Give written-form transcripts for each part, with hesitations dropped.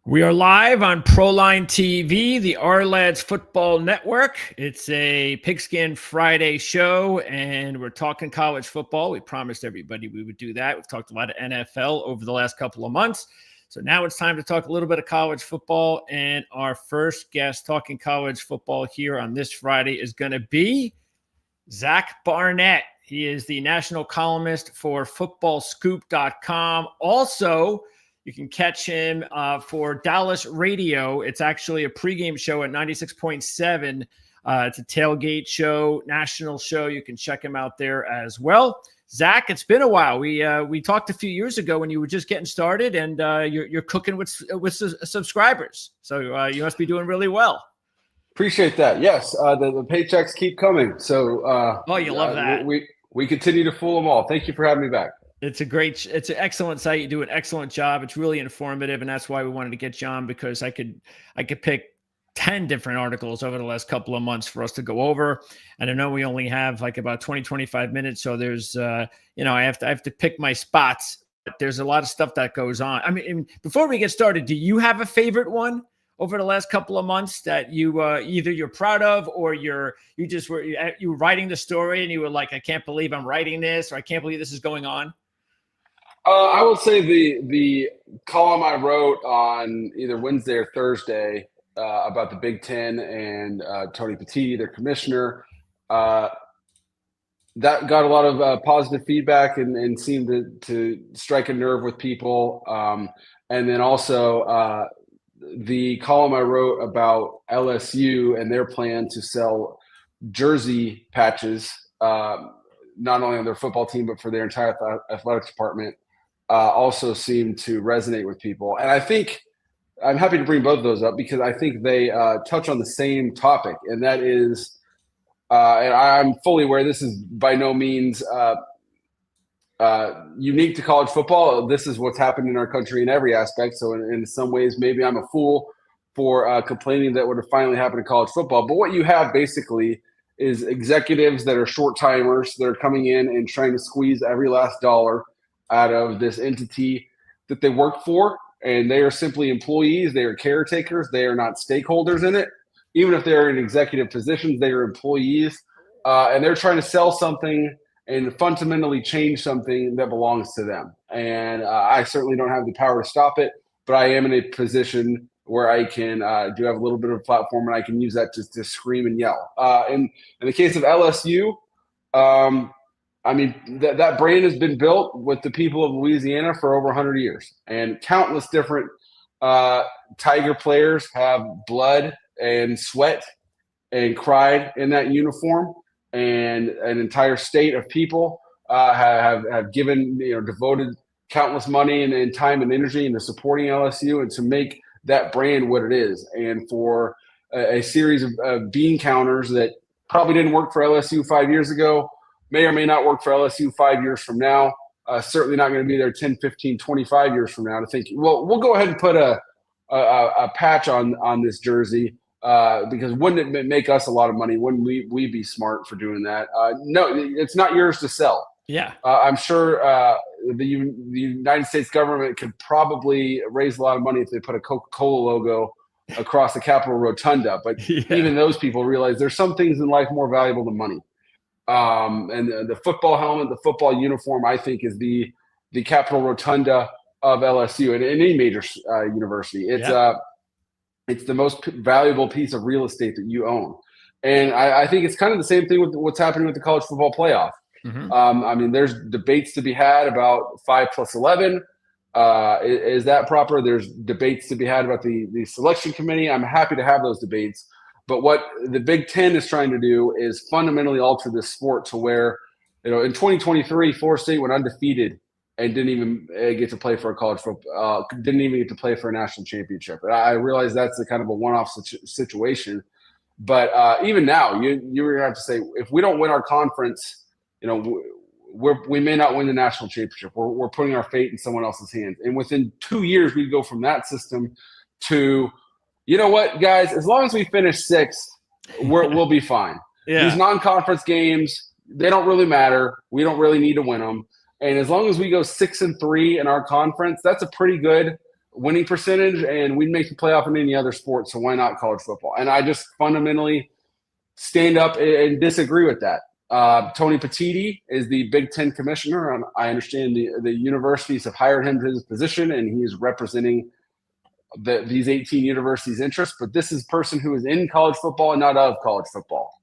We are live on Proline TV, the R-Lads Football Network. It's a Pigskin Friday show, and we're talking college football. We promised everybody we would do that. We've talked a lot of NFL over the last couple of months. So now it's time to talk a little bit of college football, and our first guest talking college football here on this Friday is going to be Zach Barnett. He is the national columnist for footballscoop.com. Also, you can catch him for Dallas Radio. It's actually a pregame show at 96.7. It's a tailgate show, national show. You can check him out there as well. Zach, it's been a while. We talked a few years ago when you were just getting started, and you're cooking with subscribers. So you must be doing really well. Appreciate that. Yes, the paychecks keep coming. So you love that. We continue to fool them all. Thank you for having me back. It's an excellent site. You do an excellent job. It's really informative, and that's why we wanted to get Jon, because I could pick 10 different articles over the last couple of months for us to go over. And I know we only have like about 20, 25 minutes. So there's, I have to pick my spots. But there's a lot of stuff that goes on. I mean, before we get started, do you have a favorite one over the last couple of months that you either you're proud of, or you were writing the story and you were like, I can't believe I'm writing this, or I can't believe this is going on? I would say the column I wrote on either Wednesday or Thursday about the Big Ten and Tony Petitti, their commissioner, that got a lot of positive feedback and seemed to strike a nerve with people. And then also the column I wrote about LSU and their plan to sell jersey patches, not only on their football team, but for their entire athletics department, also seemed to resonate with people. And I think I'm happy to bring both of those up because I think they touch on the same topic, and that is, and I'm fully aware this is by no means unique to college football. This is what's happened in our country in every aspect. So in some ways, maybe I'm a fool for complaining that would have finally happened in college football. But what you have basically is executives that are short timers that are coming in and trying to squeeze every last dollar out of this entity that they work for. And they are simply employees. They are caretakers. They are not stakeholders in it. Even if they're in executive positions, they are employees. And they're trying to sell something and fundamentally change something that belongs to them. And I certainly don't have the power to stop it, but I am in a position where I can do have a little bit of a platform, and I can use that to scream and yell. In the case of LSU, I mean, that brand has been built with the people of Louisiana for over 100 years, and countless different Tiger players have blood and sweat and cried in that uniform, and an entire state of people have given, devoted countless money and time and energy into supporting LSU and to make that brand what it is. And for a series of bean counters that probably didn't work for LSU 5 years ago, may or may not work for LSU 5 years from now, certainly not going to be there 10, 15, 25 years from now, to think, well, we'll go ahead and put a patch on this jersey because wouldn't it make us a lot of money? Wouldn't we be smart for doing that? No, it's not yours to sell. Yeah. I'm sure the United States government could probably raise a lot of money if they put a Coca-Cola logo across the Capitol Rotunda. But even those people realize there's some things in life more valuable than money. And the football helmet, the football uniform, I think, is the Capitol Rotunda of LSU and any major university. It's the most valuable piece of real estate that you own. And I think it's kind of the same thing with what's happening with the college football playoff. Mm-hmm. I mean, there's debates to be had about 5+11. Is that proper? There's debates to be had about the selection committee. I'm happy to have those debates. But what the Big Ten is trying to do is fundamentally alter this sport to where, in 2023, Florida State went undefeated and didn't even get to play for a college football, didn't even get to play for a national championship. And I realize that's a kind of a one-off situation. But even now, you're going to have to say, if we don't win our conference, we may not win the national championship. We're putting our fate in someone else's hands. And within 2 years, we go from that system to – you know what, guys? As long as we finish sixth, we'll be fine. Yeah. These non-conference games, they don't really matter. We don't really need to win them. And as long as we go 6-3 in our conference, that's a pretty good winning percentage, and we'd make the playoff in any other sport. So why not college football? And I just fundamentally stand up and disagree with that. Tony Petitti is the Big Ten commissioner. And I understand the universities have hired him to his position, and he is representing these 18 universities' interests. But this is a person who is in college football and not of college football.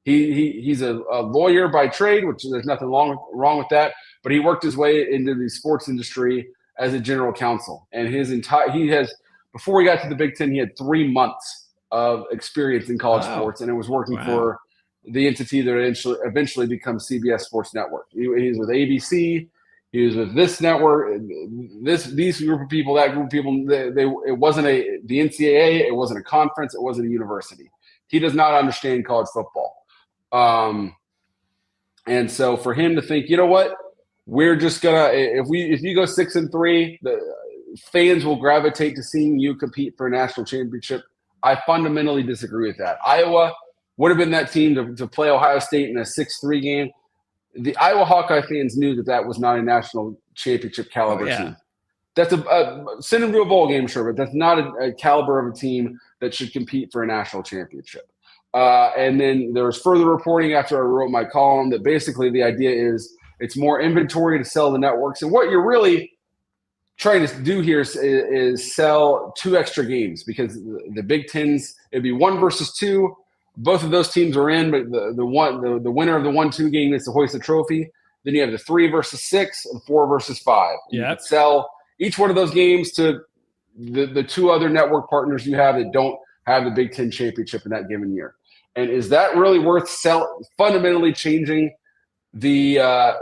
He's a lawyer by trade, which there's nothing wrong with that. But he worked his way into the sports industry as a general counsel, and before he got to the Big Ten, he had 3 months of experience in college sports, and it was working for the entity that eventually becomes CBS Sports Network. He was with ABC. He was with this network, these group of people, that group of people. It wasn't the NCAA. It wasn't a conference. It wasn't a university. He does not understand college football. And so for him to think, you know what, we're just gonna if you go 6-3, the fans will gravitate to seeing you compete for a national championship. I fundamentally disagree with that. Iowa would have been that team to play Ohio State in a 6-3 game. The Iowa Hawkeye fans knew that was not a national championship caliber team. That's send them to a bowl game, sure, but that's not a caliber of a team that should compete for a national championship. And then there was further reporting after I wrote my column that basically the idea is it's more inventory to sell the networks. And what you're really trying to do here is sell 2 extra games, because the Big Ten's, it'd be 1 versus 2. Both of those teams are in, but the winner of the 1-2 game gets to hoist the trophy. Then you have the 3 versus 6 and 4 versus 5. You can sell each one of those games to the 2 other network partners you have that don't have the Big Ten championship in that given year. And is that really worth fundamentally changing the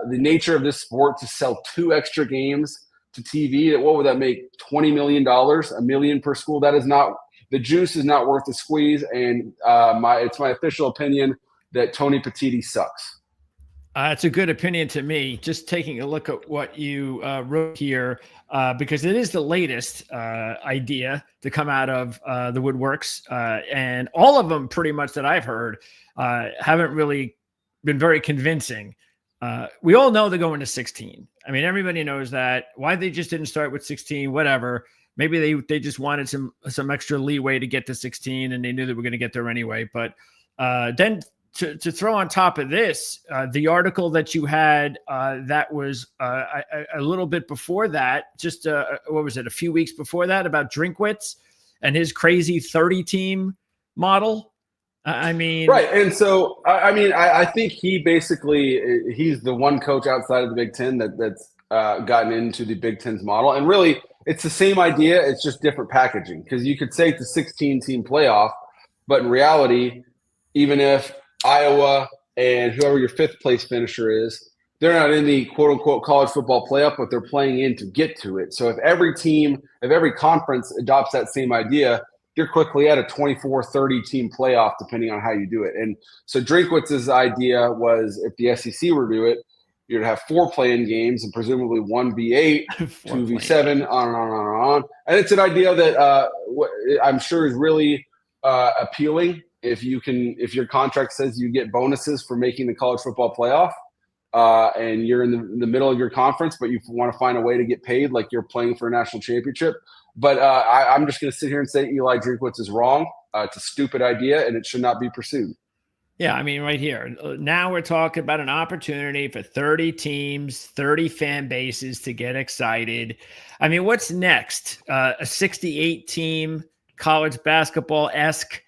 nature of this sport to sell 2 extra games to TV? What would that make? $20 million, $1 million per school? That is not, the juice is not worth the squeeze. And it's my official opinion that Tony Petitti sucks. It's a good opinion to me. Just taking a look at what you wrote here, because it is the latest idea to come out of the woodworks, and all of them pretty much that I've heard haven't really been very convincing. We all know they're going to 16. I mean, everybody knows that. Why they just didn't start with 16, whatever. Maybe they just wanted some extra leeway to get to 16, and they knew they were going to get there anyway. But then to throw on top of this, the article that you had that was a little bit before that, just what was it, a few weeks before that, about Drinkwitz and his crazy 30-team model. I mean, right. And so, I think he's the one coach outside of the Big Ten that's gotten into the Big Ten's model. And really, it's the same idea. It's just different packaging, because you could say it's a 16-team playoff, but in reality, even if Iowa and whoever your 5th place finisher is, they're not in the quote unquote college football playoff, but they're playing in to get to it. So if every conference adopts that same idea, you're quickly at a 24-30 team playoff, depending on how you do it. And so Drinkwitz's idea was, if the SEC were to do it, you'd have 4 play-in games and presumably 1v8, 2v7, on and on and on. And it's an idea that I'm sure is really appealing. If your contract says you get bonuses for making the college football playoff, and you're in the middle of your conference, but you want to find a way to get paid like you're playing for a national championship. But I'm just going to sit here and say Eli Drinkwitz is wrong. It's a stupid idea, and it should not be pursued. Yeah, I mean, right here. Now we're talking about an opportunity for 30 teams, 30 fan bases to get excited. I mean, what's next? A 68-team college basketball-esque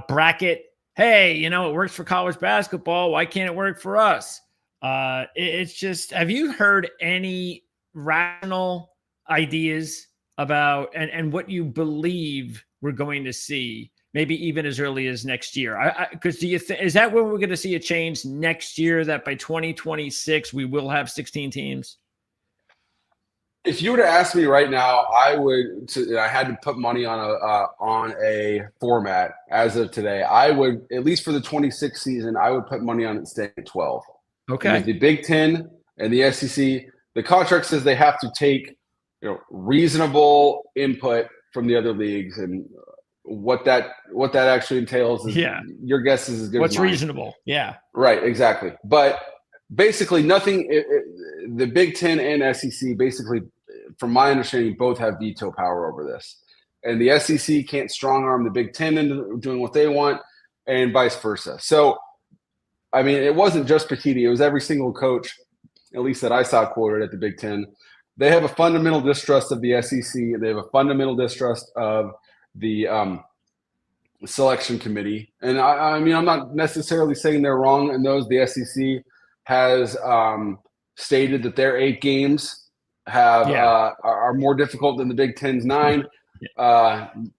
bracket. Hey, it works for college basketball. Why can't it work for us? It's just, have you heard any rational ideas about and what you believe we're going to see, maybe even as early as next year? Because is that where we're going to see a change next year, that by 2026 we will have 16 teams? If you were to ask me right now, I had to put money on a format as of today. I would, at least for the 26 season, I would put money on it staying at 12. Okay. Because the Big Ten and the SEC, the contract says they have to take reasonable input from the other leagues, and what that actually entails is your guess is as good as mine. What's reasonable? Yeah. Right, exactly. But basically nothing, the Big Ten and SEC basically from my understanding, both have veto power over this. And the SEC can't strong arm the Big Ten into doing what they want, and vice versa. So, I mean, it wasn't just Petitti. It was every single coach, at least that I saw quoted at the Big Ten. They have a fundamental distrust of the SEC. They have a fundamental distrust of the selection committee. And I mean, I'm not necessarily saying they're wrong in those. The SEC has stated that their 8 games are more difficult than the Big Ten's 9.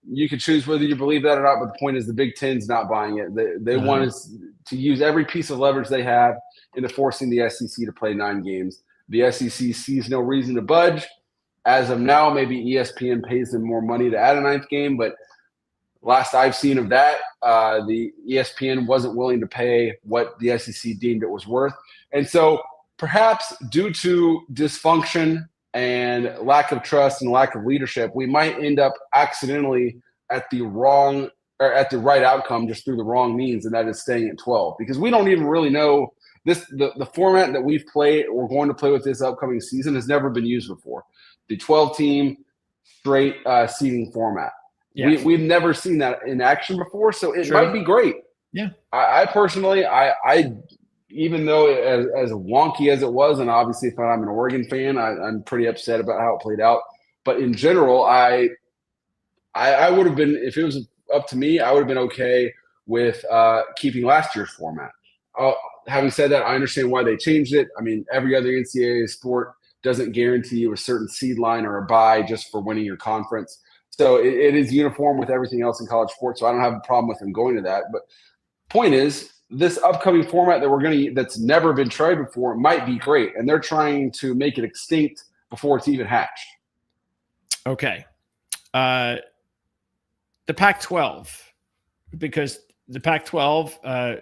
You can choose whether you believe that or not, but the point is the Big Ten's not buying it. They want us to use every piece of leverage they have into forcing the SEC to play 9 games. The SEC sees no reason to budge. As of now, maybe ESPN pays them more money to add a 9th game, but last I've seen of that, the ESPN wasn't willing to pay what the SEC deemed it was worth. And so perhaps due to dysfunction and lack of trust and lack of leadership, we might end up accidentally at the right outcome just through the wrong means, and that is staying at 12. Because we don't even really know the format that we're going to play with this upcoming season has never been used before. The 12-team straight seeding format. Yeah. We've never seen that in action before, so it might be great. Yeah. I personally, even though as wonky as it was, and obviously if I'm an Oregon fan, I'm pretty upset about how it played out. But in general, I would have been, if it was up to me, I would have been okay with keeping last year's format. Having said that, I understand why they changed it. I mean, every other NCAA sport doesn't guarantee you a certain seed line or a bye just for winning your conference. So it is uniform with everything else in college sports. So I don't have a problem with them going to that. But point is, this upcoming format that's never been tried before might be great, and they're trying to make it extinct before it's even hatched. Okay, the Pac-12, because the Pac-12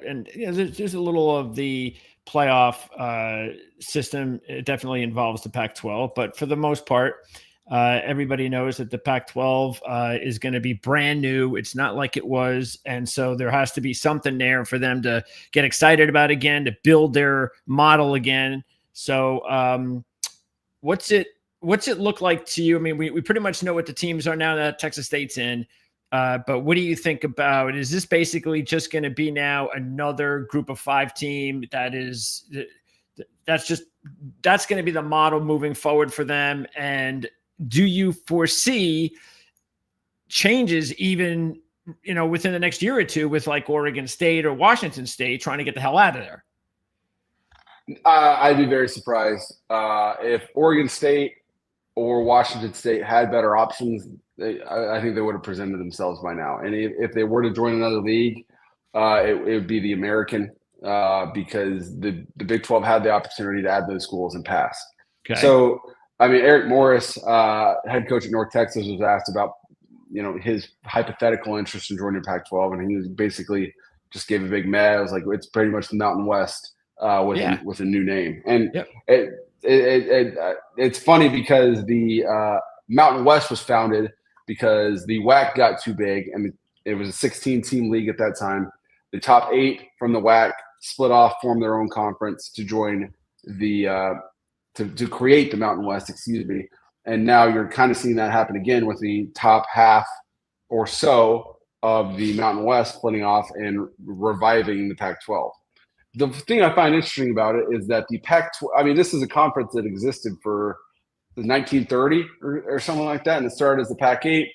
and there's a little of the playoff system. It definitely involves the Pac-12, but for the most part, everybody knows that the Pac-12 is going to be brand new. It's not like it was. And so there has to be something there for them to get excited about again, to build their model again. So what's it look like to you? I mean, we pretty much know what the teams are now that Texas State's in. But what do you think about, is this basically just going to be now another group of 5 team that's going to be the model moving forward for them? And do you foresee changes even, within the next year or two with like Oregon State or Washington State trying to get the hell out of there? I'd be very surprised if Oregon State or Washington State had better options. I think they would have presented themselves by now. And if they were to join another league, it would be the American, because the Big 12 had the opportunity to add those schools and pass. Okay. So, I mean, Eric Morris, head coach at North Texas, was asked about, his hypothetical interest in joining Pac-12, and he was basically just gave a big meh. It was like, it's pretty much the Mountain West with a new name. And it's funny because the Mountain West was founded because the WAC got too big, and it was a 16-team league at that time. The top 8 from the WAC split off, formed their own conference to join the to create the Mountain West, and now you're kind of seeing that happen again with the top half or so of the Mountain West splitting off and reviving the Pac-12. The thing I find interesting about it is that the Pac-12, I mean, this is a conference that existed for 1930 or something like that, and it started as the Pac-8.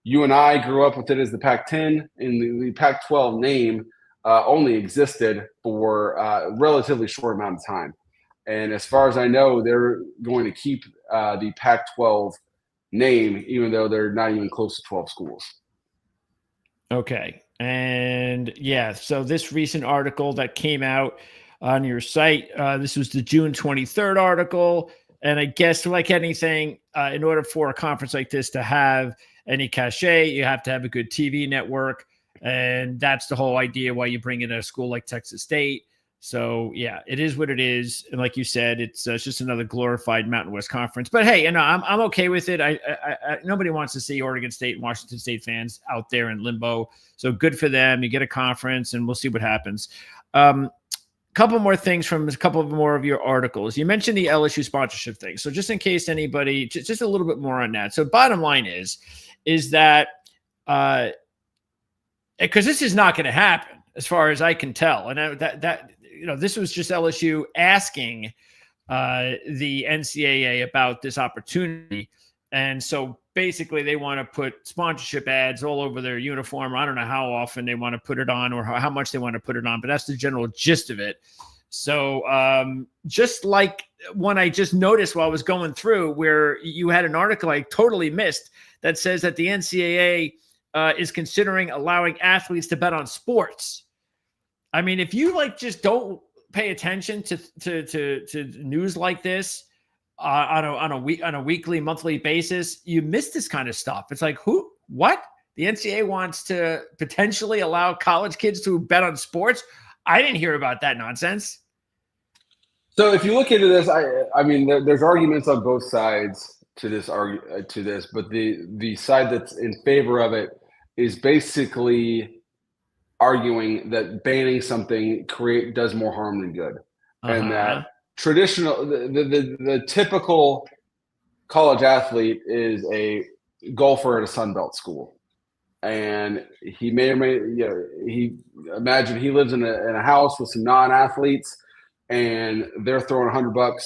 You and I grew up with it as the Pac-10, and the Pac-12 name only existed for a relatively short amount of time. And as far as I know, they're going to keep the Pac-12 name, even though they're not even close to 12 schools. Okay. And so this recent article that came out on your site, this was the June 23rd article. And I guess, like anything, in order for a conference like this to have any cachet, you have to have a good TV network. And that's the whole idea why you bring in a school like Texas State. So, it is what it is. And like you said, it's just another glorified Mountain West Conference. But hey, I'm okay with it. I nobody wants to see Oregon State and Washington State fans out there in limbo. So good for them. You get a conference, and we'll see what happens. couple more things from a couple more of your articles. You mentioned the LSU sponsorship thing. So just in case anybody, just a little bit more on that. So bottom line is that, because this is not going to happen as far as I can tell. And this was just LSU asking the NCAA about this opportunity. And so basically they want to put sponsorship ads all over their uniform. I don't know how often they want to put it on or how much they want to put it on, but that's the general gist of it. So just like one I just noticed while I was going through, where you had an article I totally missed that says that the NCAA is considering allowing athletes to bet on sports. I mean, if you just don't pay attention to news like this on a weekly, monthly basis, you miss this kind of stuff. It's like, what? The NCAA wants to potentially allow college kids to bet on sports? I didn't hear about that nonsense. So if you look into this, I mean, there's arguments on both sides to this, but the side that's in favor of it is basically arguing that banning something does more harm than good, and that the typical college athlete is a golfer at a Sunbelt school, and he may or may imagine he lives in a house with some non-athletes, and they're throwing $100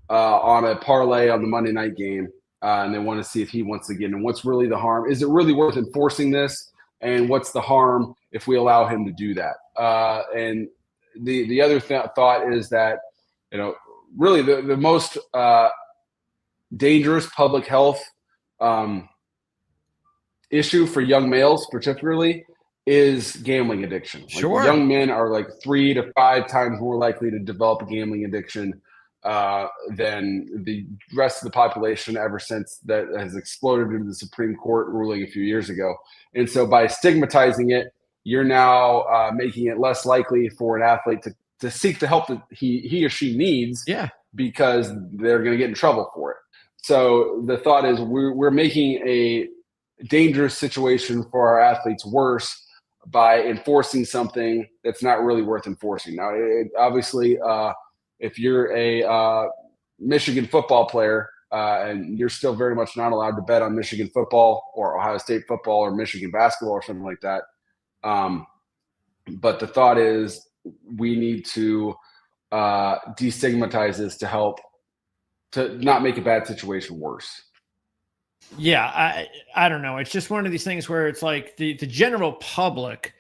on a parlay on the Monday night game, and they want to see if he wants to get in. And what's really the harm? Is it really worth enforcing this? And what's the harm if we allow him to do that? And the other thought is that, really the most dangerous public health issue for young males particularly is gambling addiction. Sure. Young men are 3 to 5 times more likely to develop a gambling addiction than the rest of the population ever since that has exploded into the Supreme Court ruling a few years ago. And so by stigmatizing it, you're now making it less likely for an athlete to seek the help that he or she needs, because they're going to get in trouble for it. So the thought is we're making a dangerous situation for our athletes worse by enforcing something that's not really worth enforcing. Now, obviously, if you're a Michigan football player and you're still very much not allowed to bet on Michigan football or Ohio State football or Michigan basketball or something like that. But the thought is we need to destigmatize this to help to not make a bad situation worse. Yeah, I don't know. It's just one of these things where it's like the general public.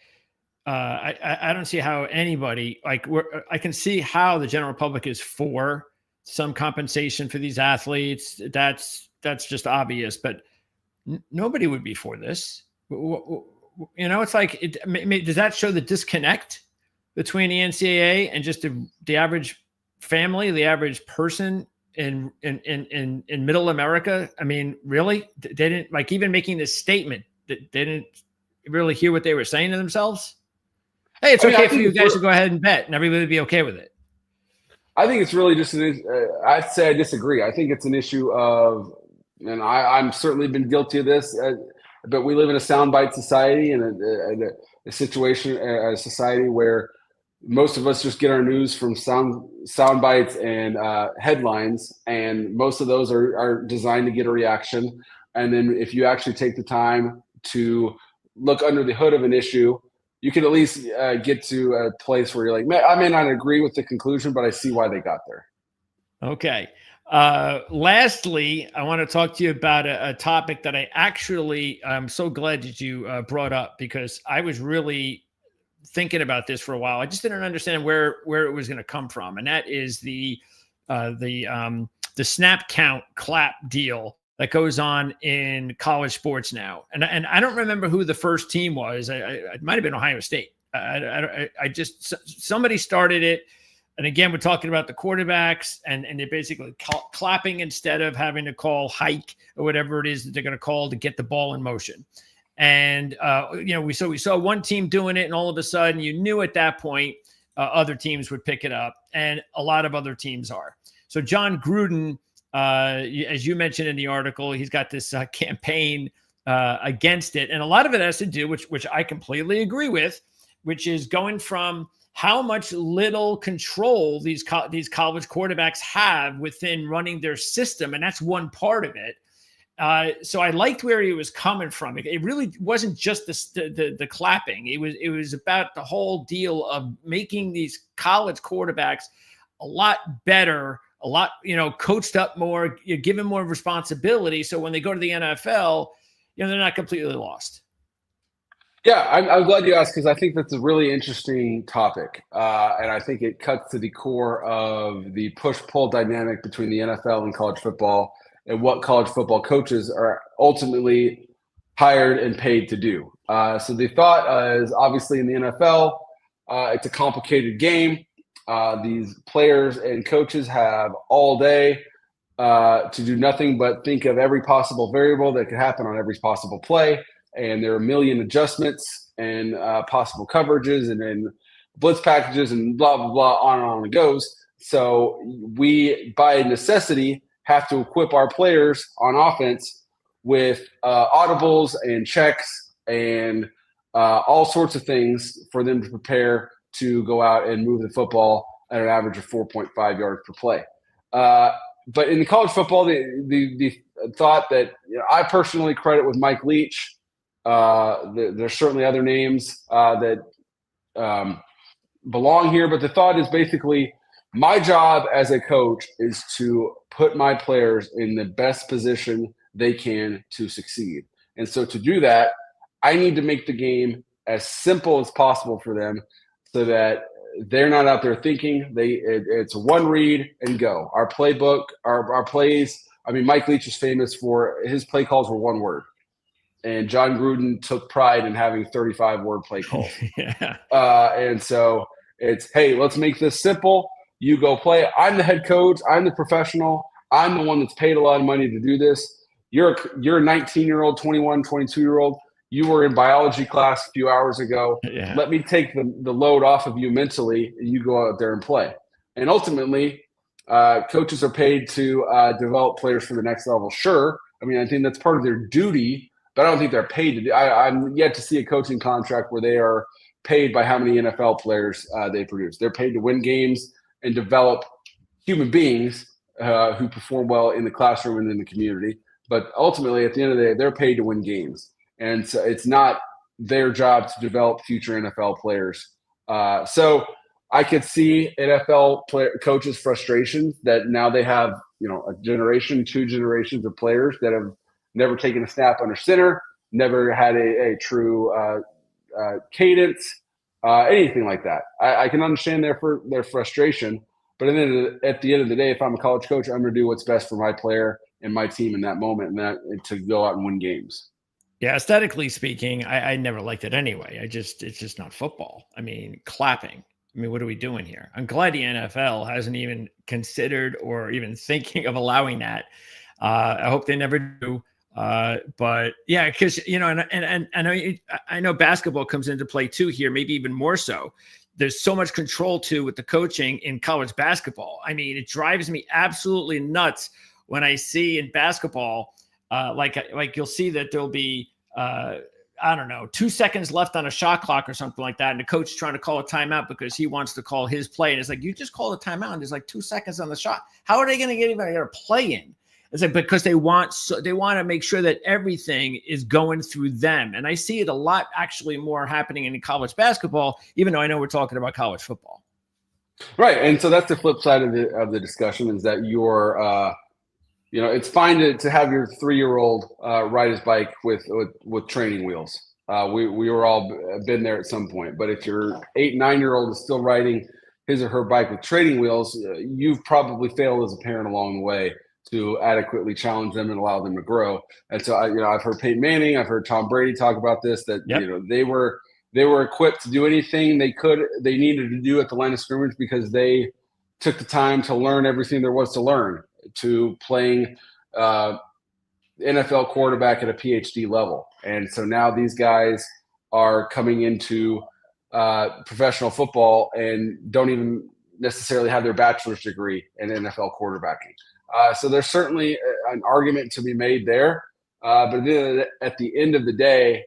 I don't see how anybody I can see how the general public is for some compensation for these athletes. That's just obvious, but nobody would be for this. It's like, does that show the disconnect between the NCAA and just the average family, the average person in middle America? I mean, really, they didn't even making this statement that they didn't really hear what they were saying to themselves. Hey, it's okay for you guys to go ahead and bet, and everybody would be okay with it. I think it's really just I'd say I disagree. I think it's an issue of, and I'm certainly been guilty of this, but we live in a soundbite society and a society where most of us just get our news from sound bites and headlines, and most of those are designed to get a reaction. And then if you actually take the time to look under the hood of an issue, you can at least get to a place where you're like, I may not agree with the conclusion, but I see why they got there. Okay. Lastly, I want to talk to you about a topic that I'm so glad that you brought up, because I was really thinking about this for a while. I just didn't understand where it was going to come from. And that is the snap count clap deal that goes on in college sports now. And I don't remember who the first team was. It might've been Ohio State. Somebody started it. And again, we're talking about the quarterbacks and they're basically clapping instead of having to call hike or whatever it is that they're going to call to get the ball in motion. And, we saw one team doing it, and all of a sudden you knew at that point other teams would pick it up, and a lot of other teams are. So Jon Gruden, as you mentioned in the article, he's got this campaign against it. And a lot of it has to do, which I completely agree with, which is going from how much little control these college quarterbacks have within running their system, and that's one part of it. So I liked where he was coming from. It really wasn't just the clapping. It was about the whole deal of making these college quarterbacks a lot better, a lot, coached up more, given more responsibility. So when they go to the NFL, they're not completely lost. Yeah, I'm glad you asked, because I think that's a really interesting topic. And I think it cuts to the core of the push-pull dynamic between the NFL and college football, and what college football coaches are ultimately hired and paid to do. So the thought is, obviously in the NFL, it's a complicated game. These players and coaches have all day to do nothing but think of every possible variable that could happen on every possible play. And there are a million adjustments and possible coverages and then blitz packages and blah, blah, blah, on and on it goes. So we, by necessity, have to equip our players on offense with audibles and checks and all sorts of things for them to prepare to go out and move the football at an average of 4.5 yards per play. But in the college football, the thought that I personally credit with Mike Leach. There's certainly other names that belong here, but the thought is basically my job as a coach is to put my players in the best position they can to succeed. And so to do that, I need to make the game as simple as possible for them so that they're not out there thinking. It's one read and go. Our playbook, our plays. I mean, Mike Leach is famous for his play calls were one word. And Jon Gruden took pride in having 35-word play calls. Yeah. And so it's, hey, let's make this simple. You go play. I'm the head coach. I'm the professional. I'm the one that's paid a lot of money to do this. You're a 19-year-old, 21, 22-year-old. You were in biology class a few hours ago. Yeah. Let me take the load off of you mentally, and you go out there and play. And ultimately, coaches are paid to develop players for the next level. Sure. I mean, I think that's part of their duty, but I don't think they're paid to do. I'm yet to see a coaching contract where they are paid by how many NFL players they produce. They're paid to win games and develop human beings who perform well in the classroom and in the community. But ultimately, at the end of the day, they're paid to win games. And so it's not their job to develop future NFL players. So I could see NFL coaches' frustrations that now they have, a generation, 2 generations of players that have never taken a snap under center, never had a true cadence, anything like that. I can understand their frustration, but at the end of the day, if I'm a college coach, I'm going to do what's best for my player and my team in that moment, and to go out and win games. Yeah, aesthetically speaking, I never liked it anyway. It's just not football. I mean, clapping. I mean, what are we doing here? I'm glad the NFL hasn't even considered or even thinking of allowing that. I hope they never do. But yeah, because and I know basketball comes into play too here, maybe even more so. There's so much control too with the coaching in college basketball. I mean, it drives me absolutely nuts when I see in basketball, like you'll see that there'll be 2 seconds left on a shot clock or something like that, and the coach is trying to call a timeout because he wants to call his play, and it's like, you just call a timeout and there's like 2 seconds on the shot. How are they going to get even a play in? It's like, because they want to make sure that everything is going through them. And I see it a lot actually more happening in college basketball, even though I know we're talking about college football. Right. And so that's the flip side of the discussion, is that you're, it's fine to have your 3-year-old ride his bike with training wheels. We were all been there at some point. But if your 8, 9-year-old is still riding his or her bike with training wheels, you've probably failed as a parent along the way to adequately challenge them and allow them to grow. And so I've heard Peyton Manning, I've heard Tom Brady talk about this, that Yep. They were equipped to do anything they needed to do at the line of scrimmage, because they took the time to learn everything there was to learn, to playing NFL quarterback at a PhD level. And so now these guys are coming into professional football and don't even necessarily have their bachelor's degree in NFL quarterbacking. So there's certainly an argument to be made there. But at the end of the day,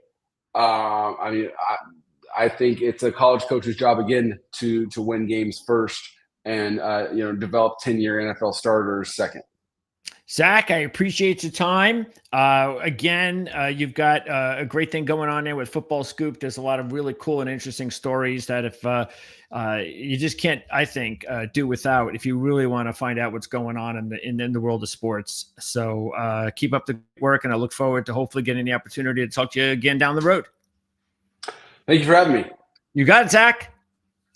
I I think it's a college coach's job again to win games first and develop 10-year NFL starters second. Zach, I appreciate your time. Again, you've got a great thing going on there with Football Scoop. There's a lot of really cool and interesting stories that if you just can't, I think, do without if you really want to find out what's going on in the world of sports. So keep up the work, and I look forward to hopefully getting the opportunity to talk to you again down the road. Thank you for having me. You got it, Zach.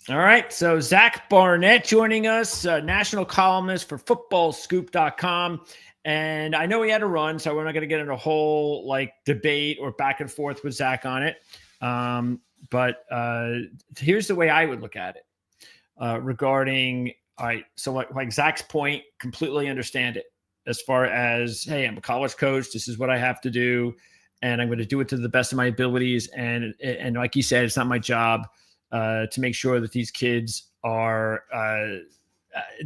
All right. So Zach Barnett joining us, national columnist for footballscoop.com. And I know he had a run, so we're not going to get into a whole debate or back and forth with Zach on it. But here's the way I would look at it regarding, all right, so like Zach's point, completely understand it as far as, hey, I'm a college coach. This is what I have to do, and I'm going to do it to the best of my abilities. And like you said, it's not my job to make sure that these kids are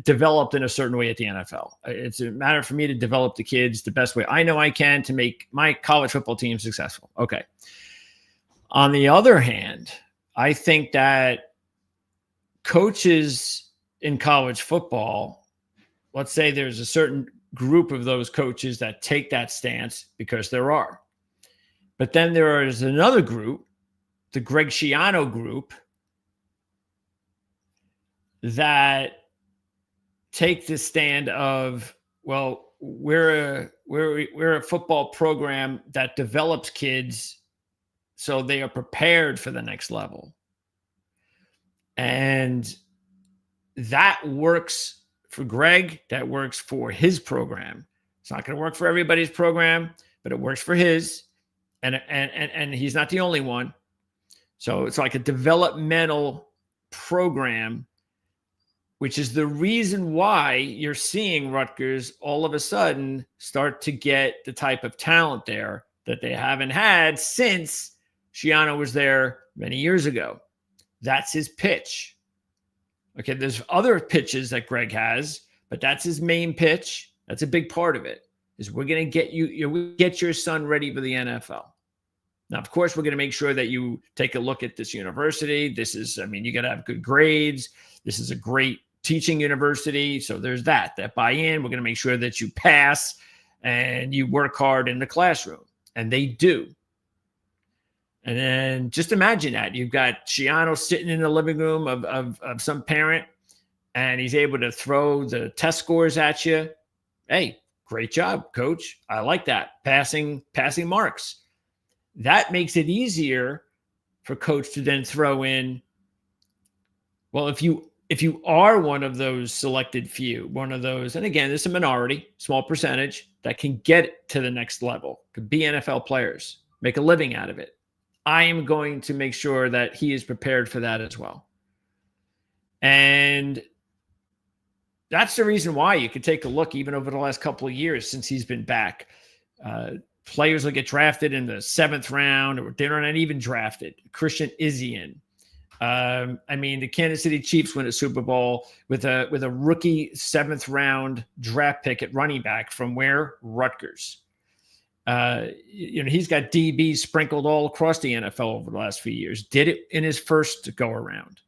developed in a certain way at the NFL. It's a matter for me to develop the kids the best way I know I can to make my college football team successful. Okay. On the other hand, I think that coaches in college football, let's say there's a certain group of those coaches that take that stance, because there are. But then there is another group, the Greg Schiano group, that take the stand of, well, we're a football program that develops kids so they are prepared for the next level. And that works for Greg. That works for his program. It's not going to work for everybody's program, but it works for his. And he's not the only one. So it's like a developmental program, which is the reason why you're seeing Rutgers all of a sudden start to get the type of talent there that they haven't had since Schiano was there many years ago. That's his pitch. Okay, there's other pitches that Greg has, but that's his main pitch. That's a big part of it, is we're going to get get your son ready for the NFL. Now, of course, we're going to make sure that you take a look at this university. You got to have good grades. This is a great teaching university. So there's that buy-in. We're going to make sure that you pass and you work hard in the classroom. And they do. And then just imagine that. You've got Schiano sitting in the living room of some parent, and he's able to throw the test scores at you. Hey, great job, coach. I like that. Passing marks. That makes it easier for coach to then throw in, well, if you are one of those selected few, one of those, and again, there's a minority, small percentage that can get to the next level, could be NFL players, make a living out of it. I am going to make sure that he is prepared for that as well. And that's the reason why you could take a look, even over the last couple of years since he's been back. Players will get drafted in the 7th round, or they're not even drafted. Christian Izien. The Kansas City Chiefs win a Super Bowl with a rookie 7th round draft pick at running back from where? Rutgers. He's got DBs sprinkled all across the NFL over the last few years. Did it in his first go around.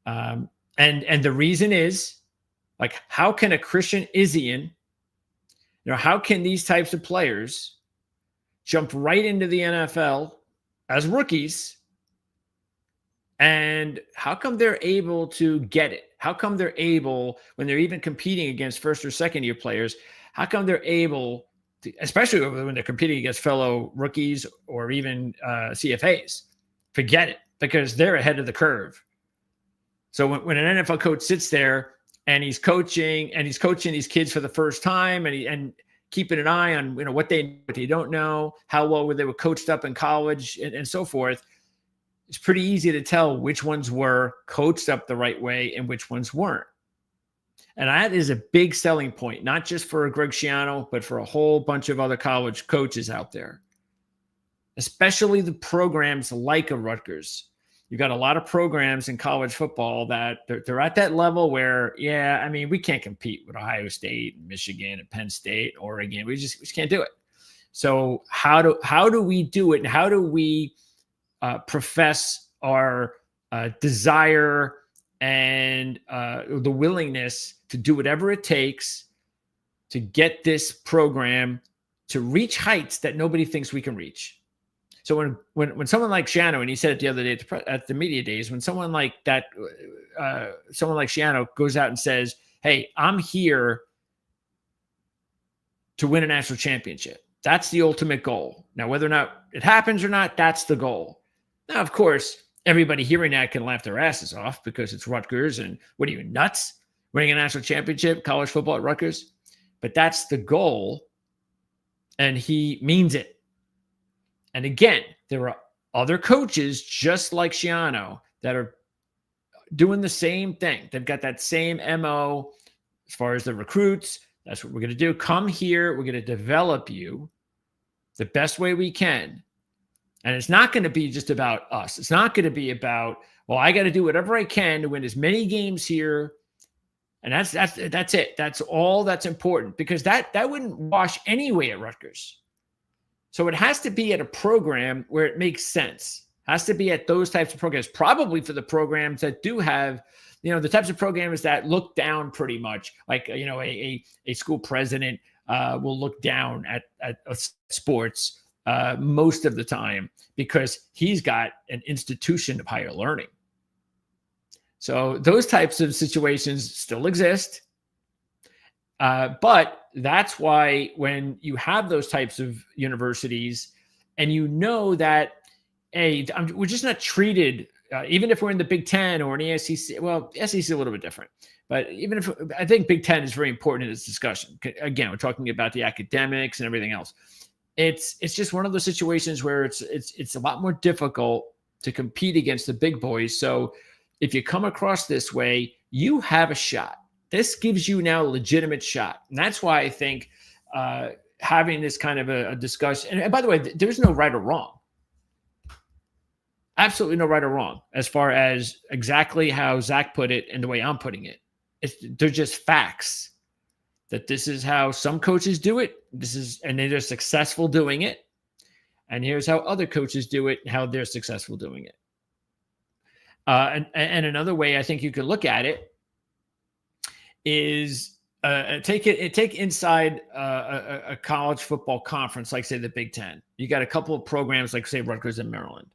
And the reason is, how can a Christian Izien, how can these types of players jump right into the NFL as rookies? And how come they're able to get it? How come they're able, when they're even competing against first or second year players, how come they're able to, especially when they're competing against fellow rookies or even CFAs, forget it, because they're ahead of the curve. So when an NFL coach sits there and he's coaching these kids for the first time, and keeping an eye on what they don't know, how well they were coached up in college, and so forth, it's pretty easy to tell which ones were coached up the right way and which ones weren't. And that is a big selling point, not just for Greg Schiano, but for a whole bunch of other college coaches out there, especially the programs like a Rutgers. You've got a lot of programs in college football that they're at that level where, we can't compete with Ohio State, Michigan, and Penn State, Oregon. We just can't do it. So how do we do it? And how do we profess our desire and the willingness to do whatever it takes to get this program to reach heights that nobody thinks we can reach. So when someone like Shiano, and he said it the other day at the media days, when someone like that, someone like Shiano goes out and says, "Hey, I'm here to win a national championship," that's the ultimate goal. Now, whether or not it happens or not, that's the goal. Now, of course, everybody hearing that can laugh their asses off because it's Rutgers, and what are you, nuts? Winning a national championship, college football at Rutgers? But that's the goal, and he means it. And again, there are other coaches just like Shiano that are doing the same thing. They've got that same MO as far as the recruits. That's what we're going to do. Come here. We're going to develop you the best way we can. And it's not going to be just about us. It's not going to be about, well, I got to do whatever I can to win as many games here. And that's it. That's all that's important, because that wouldn't wash anyway at Rutgers. So it has to be at a program where it makes sense. It has to be at those types of programs, probably for the programs that do have, the types of programs that look down pretty much, like, a school president will look down at sports most of the time because he's got an institution of higher learning. So those types of situations still exist. But that's why when you have those types of universities and that, hey, we're just not treated, even if we're in the Big Ten or in the SEC, well, SEC is a little bit different. But even if, I think Big Ten is very important in this discussion. Again, we're talking about the academics and everything else. It's just one of those situations where it's a lot more difficult to compete against the big boys. So if you come across this way, you have a shot. This gives you now a legitimate shot. And that's why I think having this kind of a discussion, and by the way, there's no right or wrong. Absolutely no right or wrong as far as exactly how Zach put it and the way I'm putting it. They're just facts that this is how some coaches do it. And they're successful doing it. And here's how other coaches do it and how they're successful doing it. And another way I think you could look at it is take inside a college football conference, like say the Big Ten. You got a couple of programs like say Rutgers and Maryland,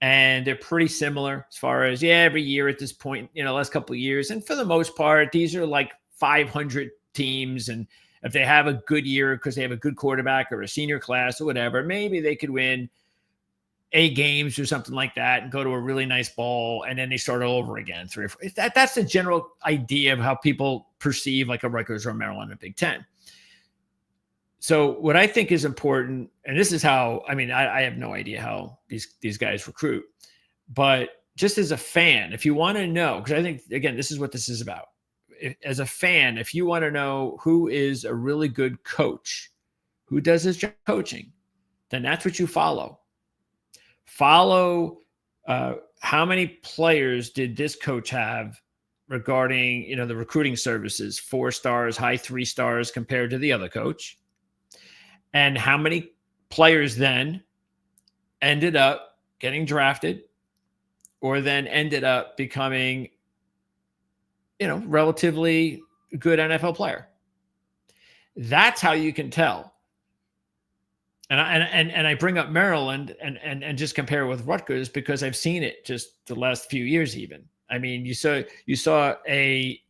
and they're pretty similar as far as every year at this point, last couple of years, and for the most part, these are like 500 teams, and if they have a good year because they have a good quarterback or a senior class or whatever, maybe they could win 8 games or something like that and go to a really nice bowl, and then they start all over again. 3 or 4. That's the general idea of how people perceive like a Rutgers or Maryland and Big Ten. So what I think is important, and this is how, I have no idea how these guys recruit, but just as a fan, if you want to know, because I think, again, this is what this is about. As a fan, if you want to know who is a really good coach, who does his job coaching, then that's what you follow. Follow how many players did this coach have regarding, the recruiting services, 4 stars, high 3 stars compared to the other coach. And how many players then ended up getting drafted or then ended up becoming, relatively good NFL player. That's how you can tell. And I bring up Maryland and just compare it with Rutgers because I've seen it just the last few years even. You saw a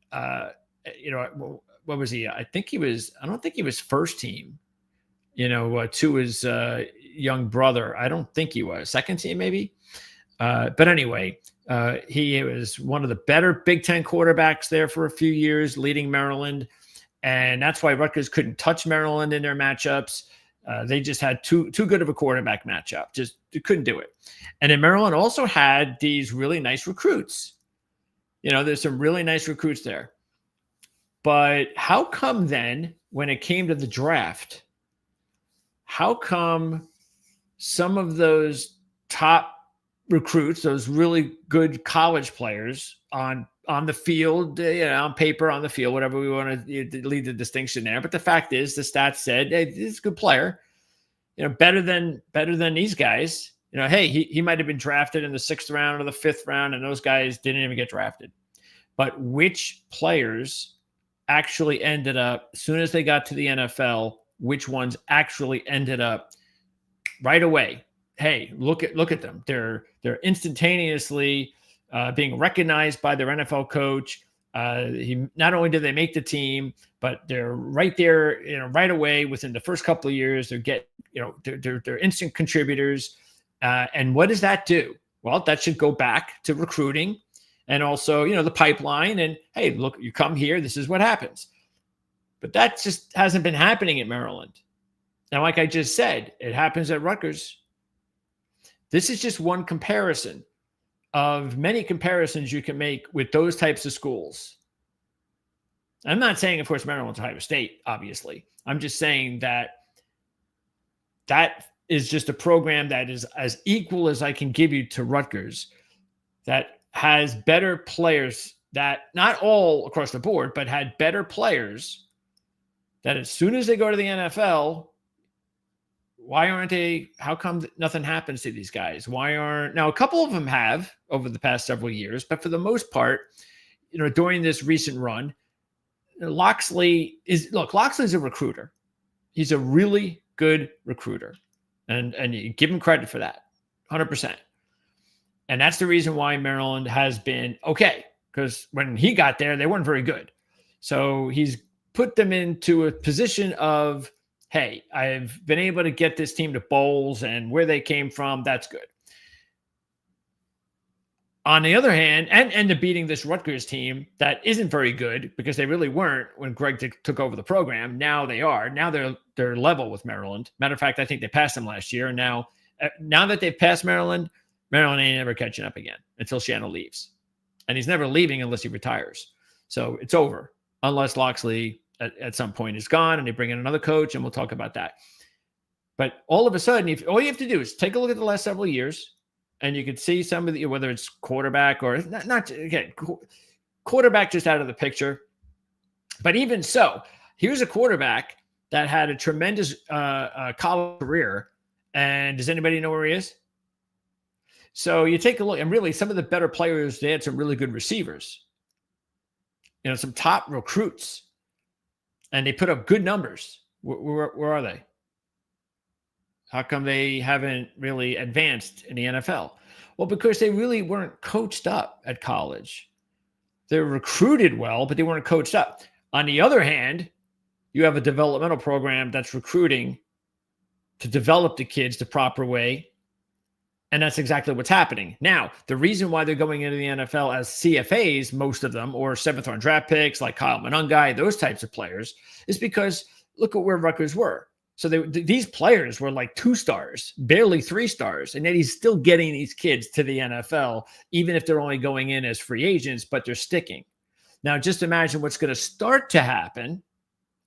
what was he? I don't think he was first team, to his young brother. I don't think he was second team maybe. But anyway, he was one of the better Big Ten quarterbacks there for a few years, leading Maryland. And that's why Rutgers couldn't touch Maryland in their matchups. They just had too good of a quarterback matchup. Just couldn't do it. And then Maryland also had these really nice recruits. There's some really nice recruits there. But how come then, when it came to the draft, how come some of those top recruits, those really good college players on the field, on paper, on the field, whatever we want to lead the distinction there. But the fact is, the stats said, hey, this is a good player, better than these guys. Hey, he might have been drafted in the 6th round or the 5th round, and those guys didn't even get drafted. But which players actually ended up, as soon as they got to the NFL, which ones actually ended up right away? Hey, look at them. They're instantaneously being recognized by their NFL coach. Not only did they make the team, but they're right there, right away within the first couple of years. They're instant contributors. And what does that do? Well, that should go back to recruiting and also, the pipeline. And hey, look, you come here, this is what happens. But that just hasn't been happening at Maryland. Now, like I just said, it happens at Rutgers. This is just one comparison of many comparisons you can make with those types of schools. I'm not saying, of course, Maryland's Ohio State, obviously. I'm just saying that is just a program that is as equal as I can give you to Rutgers, that has better players, that not all across the board, but had better players that as soon as they go to the NFL, how come nothing happens to these guys? Now a couple of them have over the past several years, but for the most part, during this recent run, Loxley's a recruiter. He's a really good recruiter. And you give him credit for that, 100%. And that's the reason why Maryland has been okay, because when he got there, they weren't very good. So he's put them into a position of, hey, I've been able to get this team to bowls, and where they came from, that's good. On the other hand, and to beating this Rutgers team that isn't very good, because they really weren't when Greg took over the program. Now they are. Now they're level with Maryland. Matter of fact, I think they passed them last year. And now that they've passed Maryland ain't ever catching up again until Shannon leaves. And he's never leaving unless he retires. So it's over, unless Loxley at some point is gone and they bring in another coach, and we'll talk about that. But all of a sudden, all you have to do is take a look at the last several years, and you can see some of the, whether it's quarterback or not again, quarterback just out of the picture. But even so, here's a quarterback that had a tremendous college career. And does anybody know where he is? So you take a look, and really some of the better players, they had some really good receivers, some top recruits, and they put up good numbers. Where are they? How come they haven't really advanced in the NFL? Well, because they really weren't coached up at college. They were recruited well, but they weren't coached up. On the other hand, you have a developmental program that's recruiting to develop the kids the proper way. And that's exactly what's happening. Now, the reason why they're going into the NFL as CFAs, most of them, or 7th-round draft picks like Kyle Monangai, those types of players, is because look at where Rutgers were. So these players were like 2 stars, barely 3 stars, and yet he's still getting these kids to the NFL, even if they're only going in as free agents, but they're sticking. Now, just imagine what's going to start to happen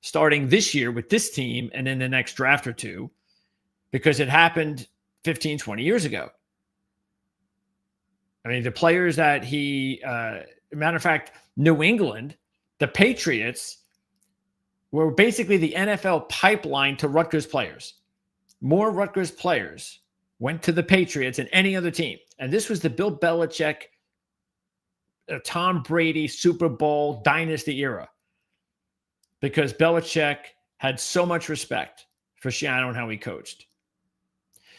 starting this year with this team and in the next draft or two, because it happened 15, 20 years ago. I mean, the players that matter of fact, New England, the Patriots were basically the NFL pipeline to Rutgers players. More Rutgers players went to the Patriots than any other team. And this was the Bill Belichick, Tom Brady Super Bowl dynasty era, because Belichick had so much respect for Shiano and how he coached.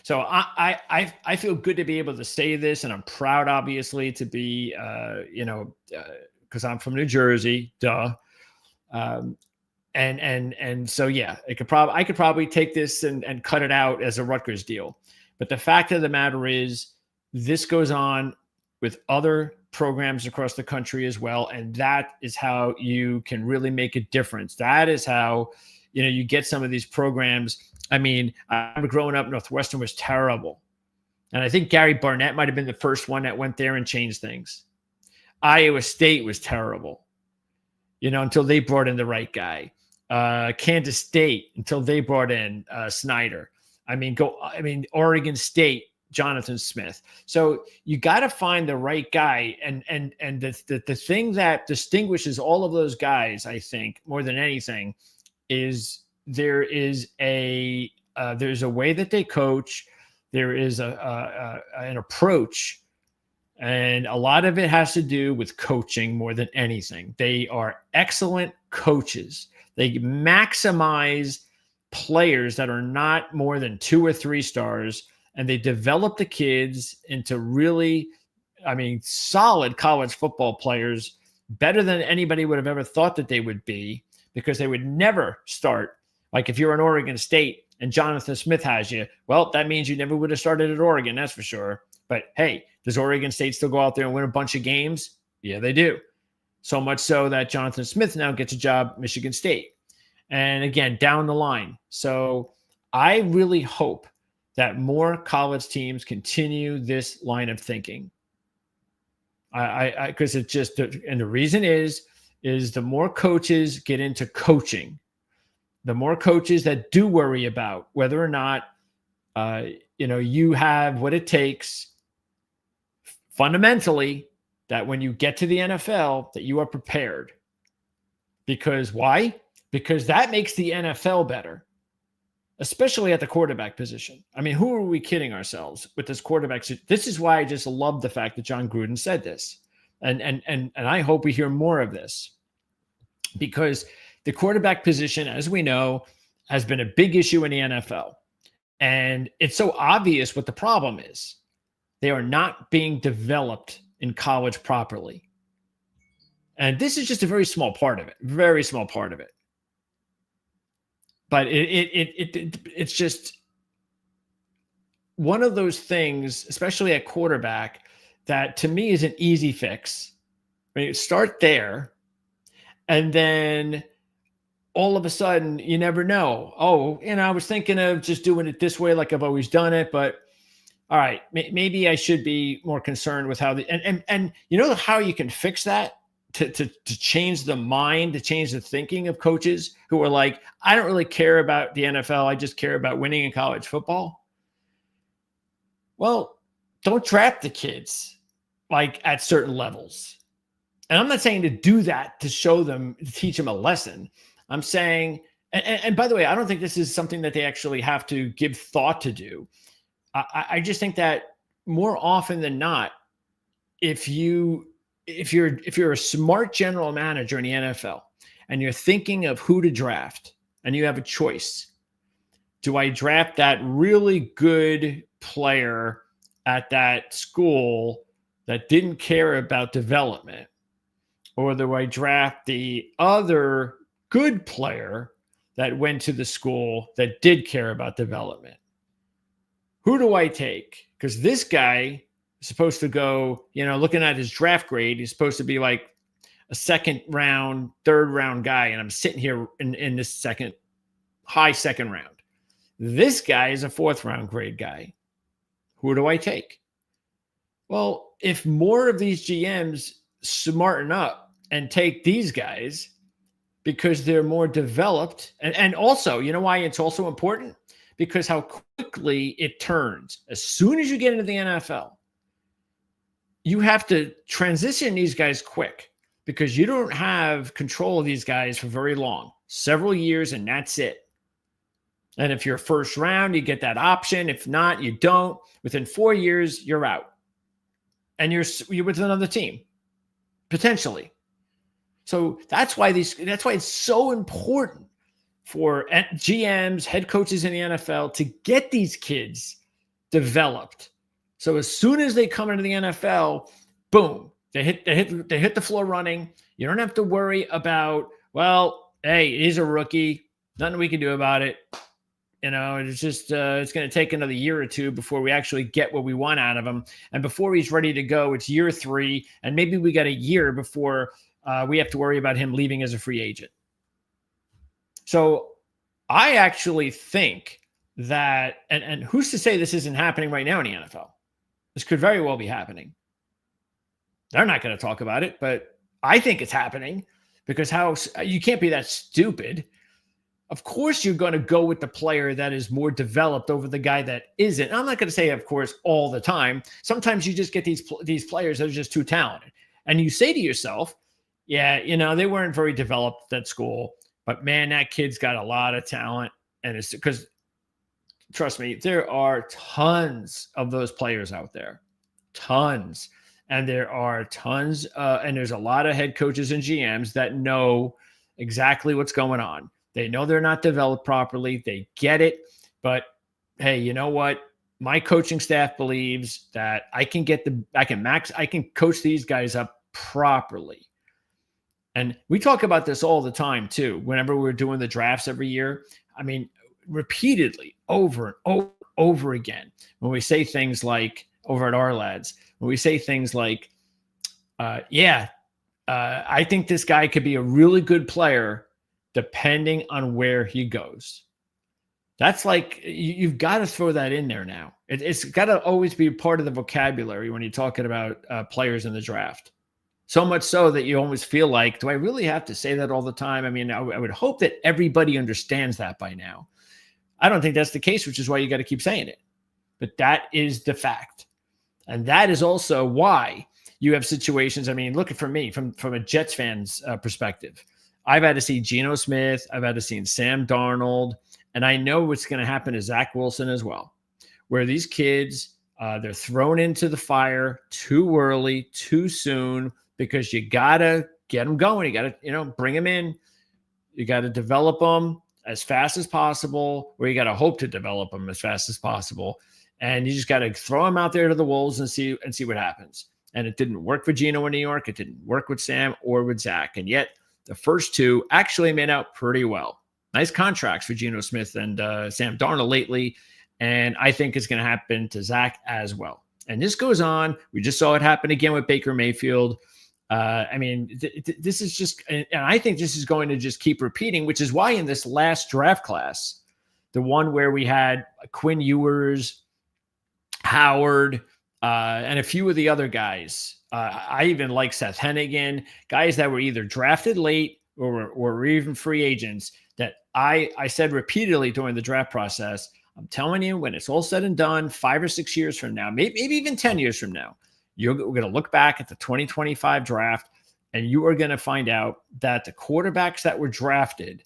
So I feel good to be able to say this, and I'm proud, obviously, to be, because I'm from New Jersey, duh. And so, yeah, I could probably take this and cut it out as a Rutgers deal. But the fact of the matter is, this goes on with other programs across the country as well. And that is how you can really make a difference. That is how, you get some of these programs. I mean, I remember growing up, Northwestern was terrible. And I think Gary Barnett might have been the first one that went there and changed things. Iowa State was terrible, until they brought in the right guy. Kansas State, until they brought in Snyder. Oregon State, Jonathan Smith. So you got to find the right guy. And the thing that distinguishes all of those guys, I think, more than anything, is there's a way that they coach. there is an approach, and a lot of it has to do with coaching more than anything. They are excellent coaches. They maximize players that are not more than 2 or 3 stars, and they develop the kids into really, solid college football players, better than anybody would have ever thought that they would be, because they would never start. Like if you're in Oregon State and Jonathan Smith has you, well, that means you never would have started at Oregon, that's for sure. But hey, does Oregon State still go out there and win a bunch of games? Yeah, they do. So much so that Jonathan Smith now gets a job at Michigan State. And again, down the line. So I really hope that more college teams continue this line of thinking. Because it's just, and the reason is the more coaches get into coaching, the more coaches that do worry about whether or not, you have what it takes fundamentally, that when you get to the NFL, that you are prepared. Because why? Because that makes the NFL better, especially at the quarterback position. I mean, who are we kidding ourselves with this quarterback? This is why I just love the fact that Jon Gruden said this. And I hope we hear more of this, because the quarterback position, as we know, has been a big issue in the NFL. And it's so obvious what the problem is. They are not being developed in college properly. And this is just a very small part of it, very small part of it. But it's just one of those things, especially at quarterback, that to me is an easy fix. Start there, and then all of a sudden, you never know. Oh, I was thinking of just doing it this way, like I've always done it, but all right, maybe I should be more concerned with how and you know how you can fix that to change the mind, to change the thinking of coaches who are like, I don't really care about the NFL. I just care about winning in college football. Well, don't draft the kids like at certain levels. And I'm not saying to do that to show them, to teach them a lesson. I'm saying, and by the way, I don't think this is something that they actually have to give thought to do. I just think that more often than not, if you're a smart general manager in the NFL and you're thinking of who to draft and you have a choice, do I draft that really good player at that school that didn't care about development, or do I draft the other good player that went to the school that did care about development? Who do I take? Because this guy is supposed to go, looking at his draft grade, he's supposed to be like a second round, third round guy. And I'm sitting here in this high second round. This guy is a fourth round grade guy. Who do I take? Well, if more of these GMs smarten up and take these guys because they're more developed, and also, you know why it's also important? Because how quickly it turns. As soon as you get into the NFL, you have to transition these guys quick, because you don't have control of these guys for very long, several years, and that's it. And if you're first round, you get that option. If not, you don't. Within 4 years, you're out. And you're with another team, potentially. So that's why it's so important for GMs, head coaches in the NFL to get these kids developed. So as soon as they come into the NFL, boom, they hit the floor running. You don't have to worry about, well, hey, he's a rookie, nothing we can do about it. It's just it's going to take another year or two before we actually get what we want out of him. And before he's ready to go, it's year 3, and maybe we got a year before we have to worry about him leaving as a free agent. So I actually think that, and who's to say this isn't happening right now in the NFL? This could very well be happening. They're not going to talk about it, but I think it's happening, because you can't be that stupid. Of course, you're going to go with the player that is more developed over the guy that isn't. I'm not going to say, of course, all the time. Sometimes you just get these players that are just too talented. And you say to yourself, yeah, they weren't very developed at school, but man, that kid's got a lot of talent. And it's because trust me, there are tons of those players out there, tons. And there are tons, and there's a lot of head coaches and GMs that know exactly what's going on. They know they're not developed properly. They get it. But hey, you know what? My coaching staff believes that I can coach these guys up properly. And we talk about this all the time too. Whenever we're doing the drafts every year, I mean, repeatedly over and over again, when we say things like over at Our Lads, when we say things like, I think this guy could be a really good player depending on where he goes. That's like, you've got to throw that in there now. It's got to always be part of the vocabulary when you're talking about players in the draft. So much so that you almost feel like, do I really have to say that all the time? I mean, I would hope that everybody understands that by now. I don't think that's the case, which is why you got to keep saying it. But that is the fact. And that is also why you have situations. I mean, look at, for me, from a Jets fan's perspective, I've had to see Geno Smith. I've had to see Sam Darnold. And I know what's going to happen to Zach Wilson as well, where these kids, they're thrown into the fire too early, too soon, because you got to get them going. You got to, bring them in. You got to develop them as fast as possible, or you got to hope to develop them as fast as possible. And you just got to throw them out there to the wolves and see what happens. And it didn't work for Geno in New York. It didn't work with Sam or with Zach. And yet the first two actually made out pretty well. Nice contracts for Geno Smith and Sam Darnold lately. And I think it's going to happen to Zach as well. And this goes on. We just saw it happen again with Baker Mayfield. This is just, and I think this is going to just keep repeating, which is why in this last draft class, the one where we had Quinn Ewers, Howard, and a few of the other guys, I even like Seth Hennigan, guys that were either drafted late or were even free agents, that I said repeatedly during the draft process, I'm telling you, when it's all said and done, 5 or 6 years from now, maybe even 10 years from now, we're going to look back at the 2025 draft, and you are going to find out that the quarterbacks that were drafted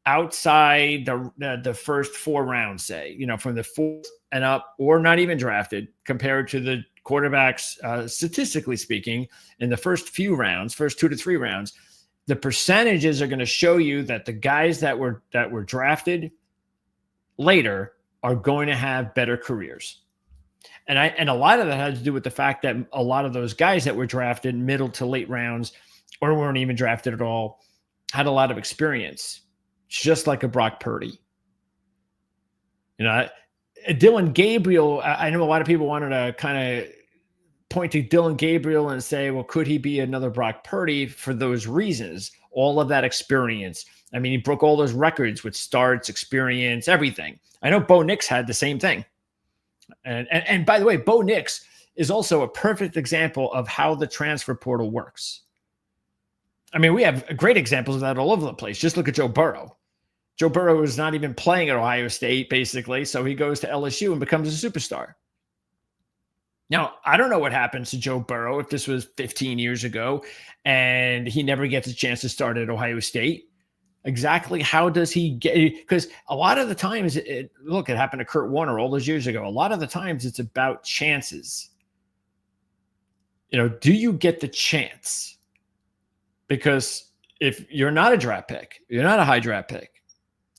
outside the first 4 rounds, say, from the 4th and up, or not even drafted, compared to the quarterbacks, statistically speaking, in the first few rounds, first 2 to 3 rounds, the percentages are going to show you that the guys that were drafted later are going to have better careers. And a lot of that had to do with the fact that a lot of those guys that were drafted middle to late rounds, or weren't even drafted at all, had a lot of experience, just like a Brock Purdy. Dylan Gabriel, I know a lot of people wanted to kind of point to Dylan Gabriel and say, well, could he be another Brock Purdy for those reasons? All of that experience. I mean, he broke all those records with starts, experience, everything. I know Bo Nix had the same thing. And by the way, Bo Nix is also a perfect example of how the transfer portal works. I mean, we have great examples of that all over the place. Just look at Joe Burrow. Joe Burrow is not even playing at Ohio State, basically, so he goes to LSU and becomes a superstar. Now, I don't know what happens to Joe Burrow if this was 15 years ago and he never gets a chance to start at Ohio State. Exactly how does he get? Because a lot of the times, it happened to Kurt Warner all those years ago. A lot of the times it's about chances. Do you get the chance? Because if you're not a draft pick, you're not a high draft pick,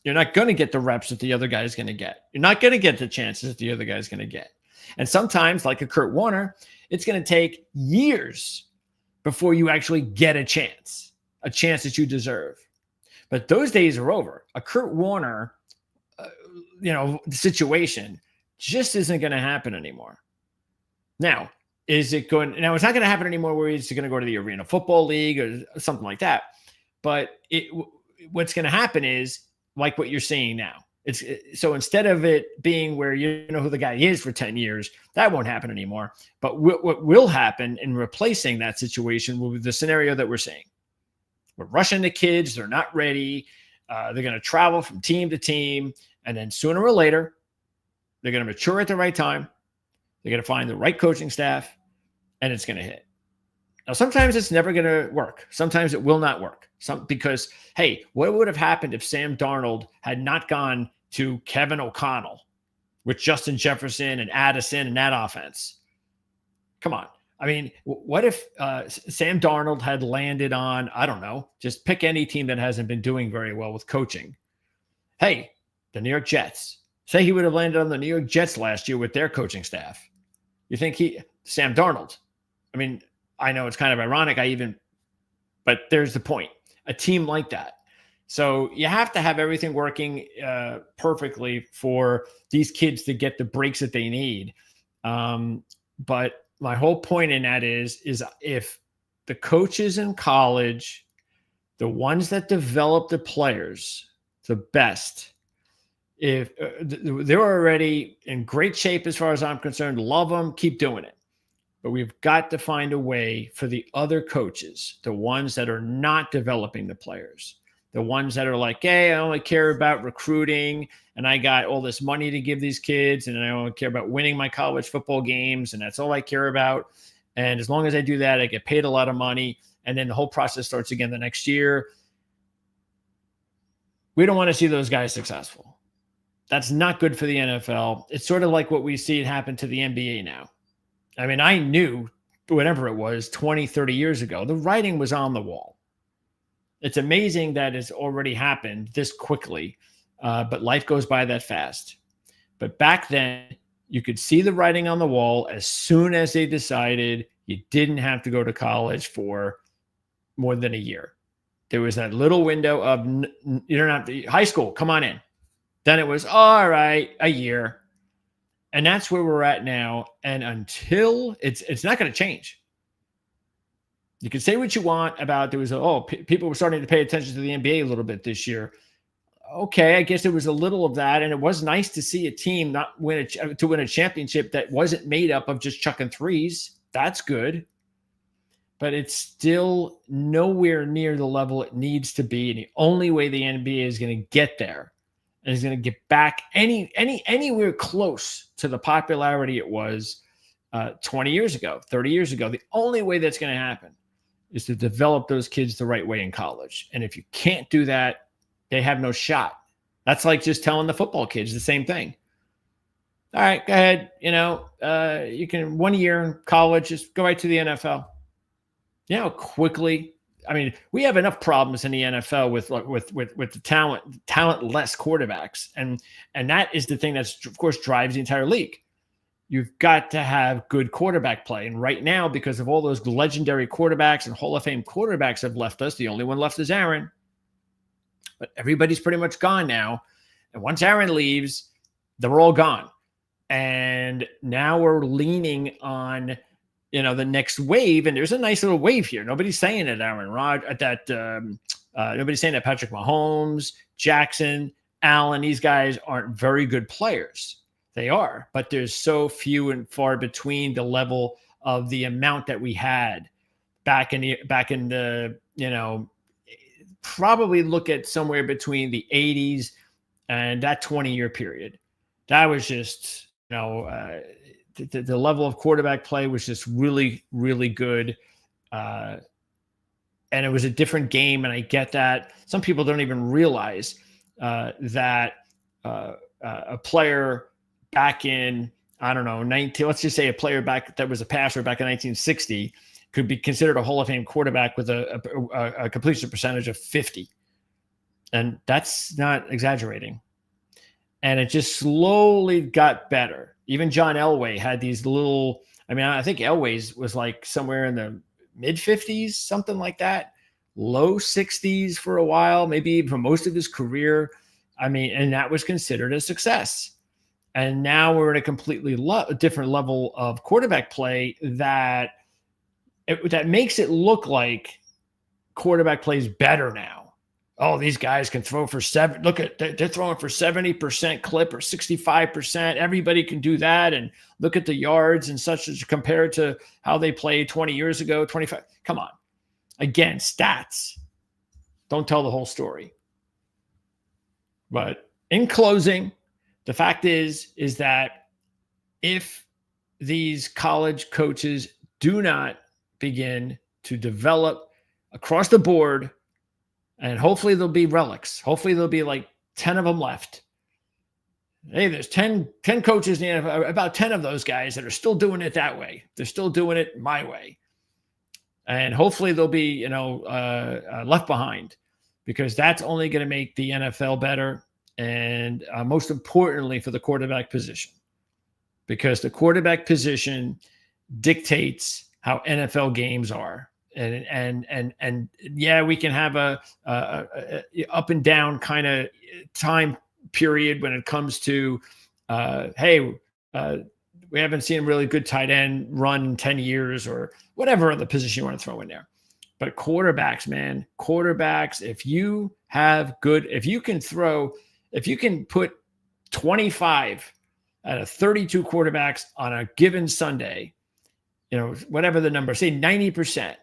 you're not going to get the reps that the other guy is going to get. You're not going to get the chances that the other guy is going to get. And sometimes, like a Kurt Warner, it's going to take years before you actually get a chance that you deserve. But those days are over. A Kurt Warner, situation just isn't going to happen anymore. Now, it's not going to happen anymore where he's going to go to the Arena Football League or something like that. But what's going to happen is like what you're seeing now. So instead of it being where you know who the guy is for 10 years, that won't happen anymore. But what will happen in replacing that situation will be the scenario that we're seeing. We're rushing the kids. They're not ready. They're going to travel from team to team. And then sooner or later, they're going to mature at the right time. They're going to find the right coaching staff, and it's going to hit. Now, sometimes it's never going to work. Sometimes it will not work. Because, hey, what would have happened if Sam Darnold had not gone to Kevin O'Connell with Justin Jefferson and Addison and that offense. Come on. I mean, what if Sam Darnold had landed on, I don't know, just pick any team that hasn't been doing very well with coaching. Hey, the New York Jets. Say he would have landed on the New York Jets last year with their coaching staff. You think Sam Darnold? I mean, I know it's kind of ironic. But there's the point. A team like that. So you have to have everything working perfectly for these kids to get the breaks that they need. But my whole point in that is if the coaches in college, the ones that develop the players the best, if they're already in great shape as far as I'm concerned, love them, keep doing it. But we've got to find a way for the other coaches, the ones that are not developing the players, the ones that are like, hey, I only care about recruiting and I got all this money to give these kids and I only care about winning my college football games and that's all I care about. And as long as I do that, I get paid a lot of money. And then the whole process starts again the next year. We don't want to see those guys successful. That's not good for the NFL. It's sort of like what we see happen to the NBA now. I mean, I knew whatever it was 20, 30 years ago, the writing was on the wall. It's amazing that it's already happened this quickly, but life goes by that fast. But back then, you could see the writing on the wall as soon as they decided you didn't have to go to college for more than a year. There was that little window of you don't have to, high school, come on in. Then it was, all right, a year. And that's where we're at now. And until it's not going to change. You can say what you want about people were starting to pay attention to the NBA a little bit this year. Okay, I guess there was a little of that. And it was nice to see a team not win a championship that wasn't made up of just chucking threes. That's good. But it's still nowhere near the level it needs to be. And the only way the NBA is going to get there and is going to get back anywhere close to the popularity it was 20 years ago, 30 years ago. The only way that's going to happen is to develop those kids the right way in college. And if you can't do that, they have no shot. That's like just telling the football kids the same thing. All right, go ahead. You can 1 year in college, just go right to the NFL. You know how quickly. I mean, we have enough problems in the NFL with the talentless quarterbacks, and that is the thing that's, of course, drives the entire league. You've got to have good quarterback play, and right now, because of all those legendary quarterbacks and Hall of Fame quarterbacks have left us, the only one left is Aaron. But everybody's pretty much gone now, and once Aaron leaves, they're all gone, and now we're leaning on the next wave, and there's a nice little wave here. Nobody's saying that Aaron Rodgers, nobody's saying that Patrick Mahomes, Jackson, Allen, these guys aren't very good players. They are, but there's so few and far between the level of the amount that we had back in the probably look at somewhere between the 80s and that 20-year period. That was just, the level of quarterback play was just really, really good. And it was a different game. And I get that. Some people don't even realize that a player back in, I don't know, let's just say a player back that was a passer back in 1960 could be considered a Hall of Fame quarterback with a completion percentage of 50. And that's not exaggerating. And it just slowly got better. Even John Elway had these little, I think Elway's was like somewhere in the mid 50s, something like that, low 60s for a while, maybe even for most of his career. And that was considered a success. And now we're at a completely different level of quarterback play that makes it look like quarterback plays better now. Oh, these guys can throw for they're throwing for 70% clip or 65%. Everybody can do that. And look at the yards and such as compared to how they played 20 years ago, 25. Come on. Again, stats don't tell the whole story. But in closing, the fact is that if these college coaches do not begin to develop across the board, and hopefully there'll be relics. Hopefully there'll be like 10 of them left. Hey, there's 10 coaches in the NFL, about 10 of those guys that are still doing it that way. They're still doing it my way. And hopefully they'll be, left behind, because that's only going to make the NFL better. And most importantly, for the quarterback position, because the quarterback position dictates how NFL games are. And yeah, we can have a up and down kind of time period when it comes to, we haven't seen a really good tight end run in 10 years or whatever other position you want to throw in there. But quarterbacks, man, if you can put 25 out of 32 quarterbacks on a given Sunday, whatever the number, say 90%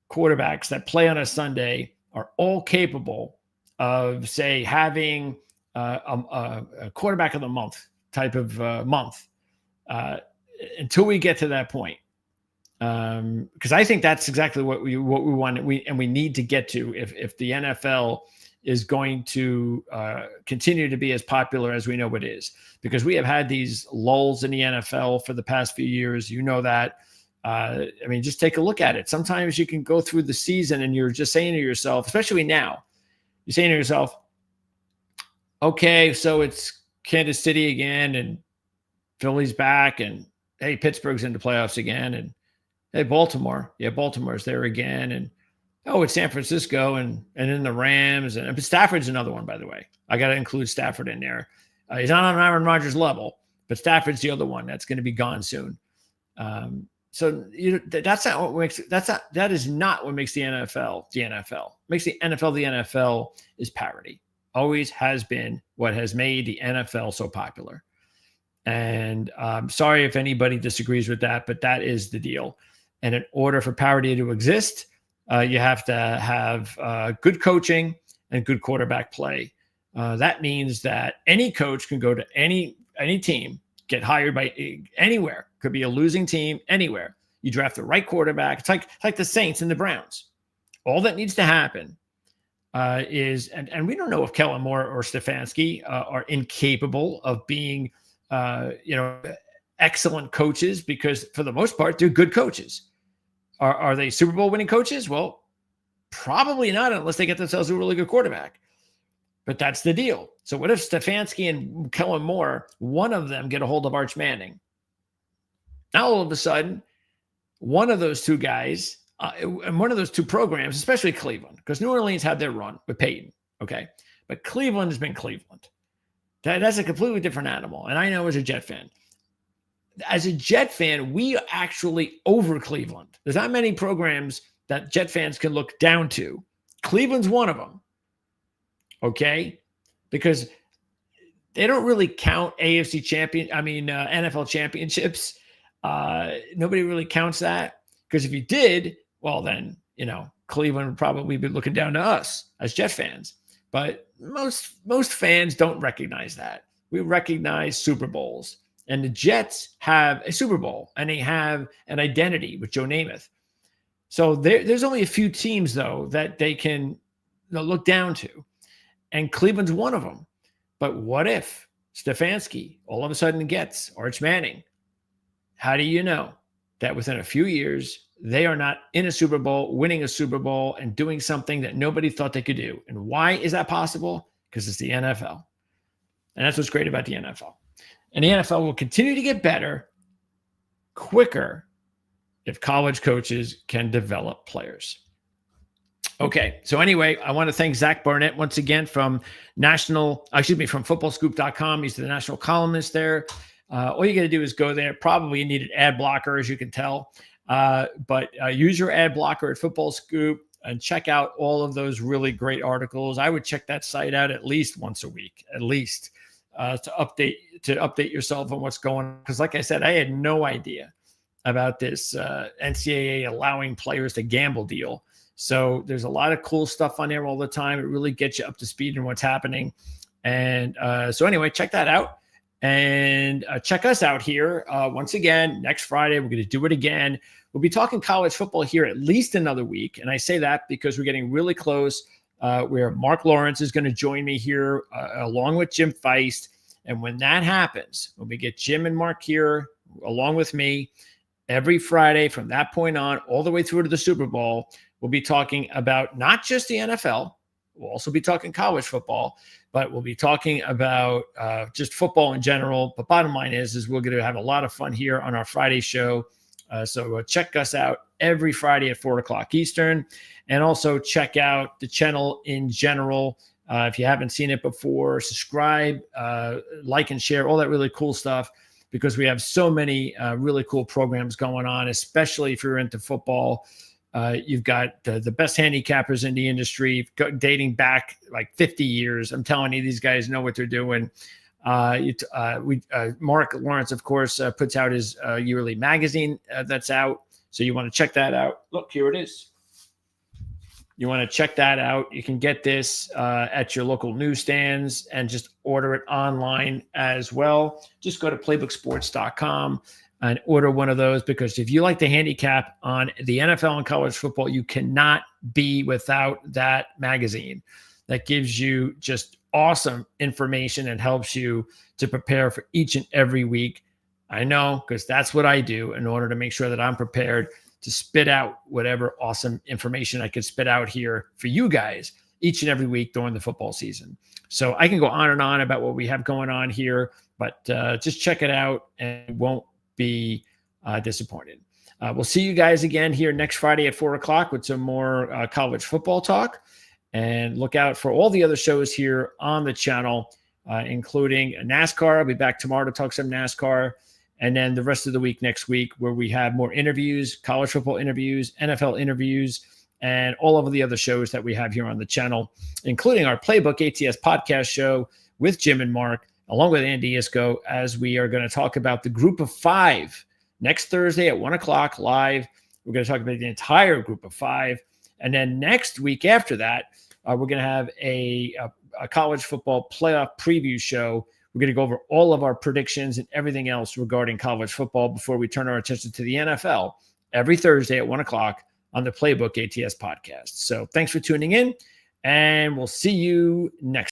quarterbacks that play on a Sunday are all capable of, say, having a quarterback of the month type of month, until we get to that point. Because I think that's exactly what we want. We need to get to if the NFL is going to continue to be as popular as we know it is, because we have had these lulls in the NFL for the past few years. That. Just take a look at it. Sometimes you can go through the season and you're just saying to yourself, especially now, you're saying to yourself, okay, so it's Kansas City again, and Philly's back, and hey, Pittsburgh's in the playoffs again, and hey, Baltimore's there again, and oh, it's San Francisco, and then the Rams, and Stafford's another one, by the way. I got to include Stafford in there. He's not on Aaron Rodgers' level, but Stafford's the other one that's going to be gone soon. So that is not what makes the NFL the NFL. Makes the NFL is parity. Always has been what has made the NFL so popular. And I'm sorry if anybody disagrees with that, but that is the deal. And in order for parity to exist, you have to have good coaching and good quarterback play. That means that any coach can go to any team, get hired by anywhere. Could be a losing team anywhere. You draft the right quarterback. It's like the Saints and the Browns. All that needs to happen is, and we don't know if Kellen Moore or Stefanski are incapable of being, excellent coaches, because for the most part, they're good coaches. Are they Super Bowl winning coaches? Well, probably not, unless they get themselves a really good quarterback. But that's the deal. So what if Stefanski and Kellen Moore, one of them, get a hold of Arch Manning? Now all of a sudden, one of those two guys, and one of those two programs, especially Cleveland, because New Orleans had their run with Peyton, okay? But Cleveland has been Cleveland. That's a completely different animal. And I know as a Jet fan, we actually over Cleveland. There's not many programs that Jet fans can look down to. Cleveland's one of them, okay? Because they don't really count NFL championships. Nobody really counts that, because if you did, well, then, Cleveland would probably be looking down to us as Jet fans. But most fans don't recognize that. We recognize Super Bowls, and the Jets have a Super Bowl, and they have an identity with Joe Namath. So there's only a few teams, though, that they can look down to, and Cleveland's one of them. But what if Stefanski all of a sudden gets Arch Manning? How do you know that within a few years, they are not in a Super Bowl, winning a Super Bowl, and doing something that nobody thought they could do? And why is that possible? Because it's the NFL. And that's what's great about the NFL. And the NFL will continue to get better quicker if college coaches can develop players. Okay, so anyway, I want to thank Zach Barnett once again from footballscoop.com. He's the national columnist there. All you got to do is go there. Probably you need an ad blocker, as you can tell. But use your ad blocker at Football Scoop and check out all of those really great articles. I would check that site out at least once a week, to update yourself on what's going on. Because like I said, I had no idea about this NCAA allowing players to gamble deal. So there's a lot of cool stuff on there all the time. It really gets you up to speed on what's happening. And so anyway, check that out. And check us out here. Once again, next Friday, we're going to do it again. We'll be talking college football here at least another week. And I say that because we're getting really close, where Mark Lawrence is going to join me here along with Jim Feist. And when that happens, when we get Jim and Mark here along with me every Friday from that point on, all the way through to the Super Bowl, we'll be talking about not just the NFL. We'll also be talking college football, but we'll be talking about just football in general. But bottom line is we're going to have a lot of fun here on our Friday show. So check us out every Friday at 4 o'clock Eastern. And also check out the channel in general. If you haven't seen it before, subscribe, like and share, all that really cool stuff, because we have so many really cool programs going on, especially if you're into football. You've got the best handicappers in the industry dating back like 50 years. I'm telling you, these guys know what they're doing. Mark Lawrence, of course, puts out his yearly magazine that's out. So you want to check that out. Look, here it is. You want to check that out. You can get this at your local newsstands and just order it online as well. Just go to playbooksports.com and order one of those, because if you like the handicap on the NFL and college football, you cannot be without that magazine. That gives you just awesome information and helps you to prepare for each and every week. I know, because that's what I do in order to make sure that I'm prepared to spit out whatever awesome information I could spit out here for you guys each and every week during the football season. So I can go on and on about what we have going on here, but just check it out and won't be disappointed. We'll see you guys again here next Friday at 4 o'clock with some more college football talk. And look out for all the other shows here on the channel, including NASCAR. I'll be back tomorrow to talk some NASCAR. And then the rest of the week next week, where we have more interviews, college football interviews, NFL interviews, and all of the other shows that we have here on the channel, including our Playbook ATS podcast show with Jim and Mark, along with Andy Isco, as we are going to talk about the Group of Five next Thursday at 1 o'clock live. We're going to talk about the entire Group of Five. And then next week after that, we're going to have a college football playoff preview show. We're going to go over all of our predictions and everything else regarding college football before we turn our attention to the NFL every Thursday at 1 o'clock on the Playbook ATS podcast. So thanks for tuning in, and we'll see you next